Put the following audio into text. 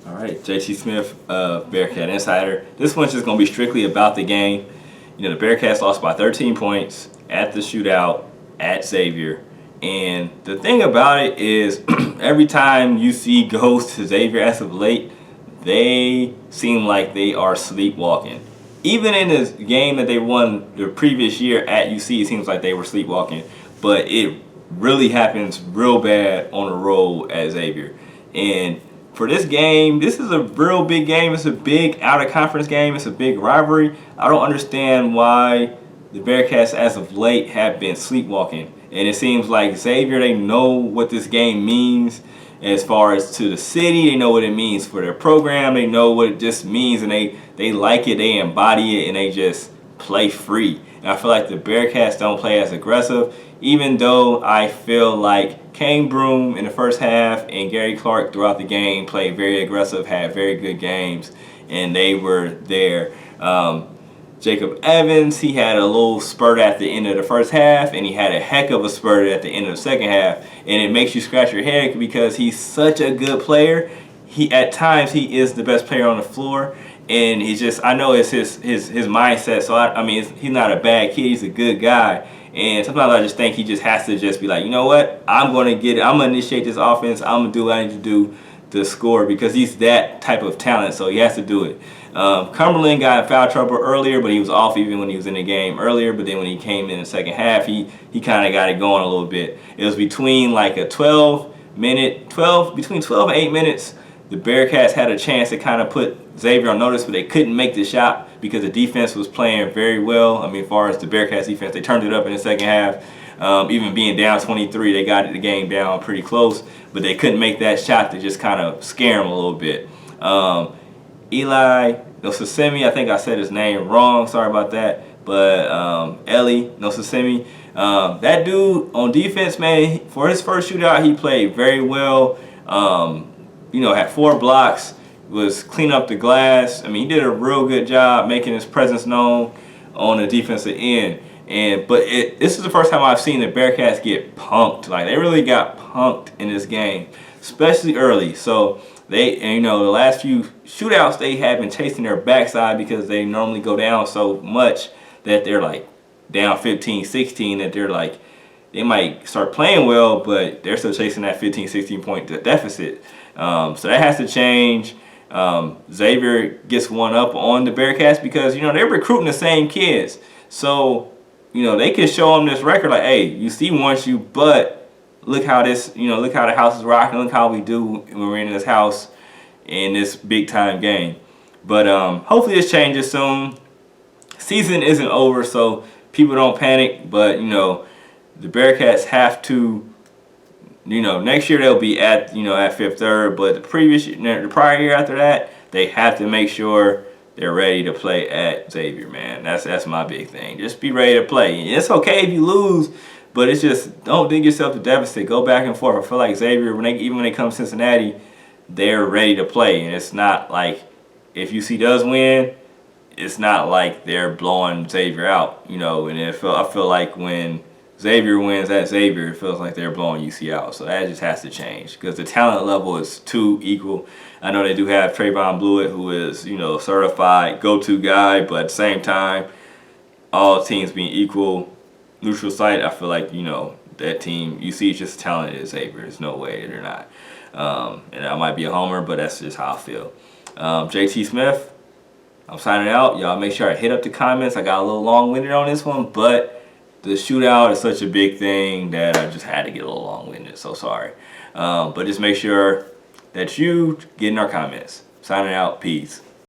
All right, JT Smith, Bearcat Insider. This one's just going to be strictly about the game. You know, the Bearcats lost by 13 points at the shootout at Xavier. And the thing about it is, every time UC goes to Xavier as of late, they seem like they are sleepwalking. Even in this game that they won the previous year at UC, it seems like they were sleepwalking. But it really happens real bad on the road at Xavier. And for this game, this is a real big game. It's a big out-of-conference game. It's a big rivalry. I don't understand why the Bearcats, as of late, have been sleepwalking. And it seems like Xavier, they know what this game means as far as to the city. They know what it means for their program. They know what it just means, and they like it. They embody it, and they just play free. And I feel like the Bearcats don't play as aggressive, even though I feel like Kane Broom in the first half and Gary Clark throughout the game played very aggressive, had very good games, and they were there. Jacob Evans, he had a little spurt at the end of the first half, and he had a heck of a spurt at the end of the second half. And it makes you scratch your head because he's such a good player. At times he is the best player on the floor, and he's just, I know it's his mindset. So I mean, he's not a bad kid. He's a good guy. And sometimes I just think he just has to just be like, you know what? I'm going to get it. I'm going to initiate this offense. I'm going to do what I need to do to score, because he's that type of talent, so he has to do it. Cumberland got in foul trouble earlier, but he was off even when he was in the game earlier. But then when he came in the second half, he kind of got it going a little bit. It was between like a between 12 and 8 minutes, the Bearcats had a chance to kind of put Xavier on notice, but they couldn't make the shot because the defense was playing very well. I mean, as far as the Bearcats defense, they turned it up in the second half. Even being down 23, they got the game down pretty close, but they couldn't make that shot to just kind of scare them a little bit. Eli Nosasemi, I think I said his name wrong, sorry about that, but Eli Nosasemi, that dude on defense, man, for his first shootout, he played very well. You know, had 4 blocks, was cleaning up the glass. I mean, he did a real good job making his presence known on the defensive end. But this is the first time I've seen the Bearcats get punked. Like, they really got punked in this game, especially early. So you know, the last few shootouts, they have been chasing their backside because they normally go down so much that they're like down 15, 16, that they're like, they might start playing well, but they're still chasing that 15, 16 point deficit. So that has to change. Xavier gets one up on the Bearcats because, you know, they're recruiting the same kids. So, you know, they can show them this record like, hey, UC wants you, but look how this, you know, look how the house is rocking. Look how we do when we're in this house in this big time game. But hopefully this changes soon. Season isn't over, so people don't panic. But, you know, the Bearcats have to, you know, next year they'll be at, you know, at Fifth Third. But the prior year after that, they have to make sure they're ready to play at Xavier, man. That's my big thing. Just be ready to play. And it's okay if you lose, but it's just, don't dig yourself to deficit. Go back and forth. I feel like Xavier, even when they come to Cincinnati, they're ready to play. And it's not like, if UC does win, it's not like they're blowing Xavier out, you know. And I feel like when Xavier wins at Xavier, it feels like they're blowing UC out. So that just has to change because the talent level is too equal. I know they do have Trayvon Blewett, who is, you know, certified go-to guy, but at the same time, all teams being equal, neutral site, I feel like, you know, that team, UC is just as talented as Xavier. There's no way that they're not. And I might be a homer, but that's just how I feel. JT Smith, I'm signing out. Y'all make sure I hit up the comments. I got a little long-winded on this one, but the shootout is such a big thing that I just had to get a little long-winded, so sorry. But just make sure that you get in our comments. Signing out. Peace.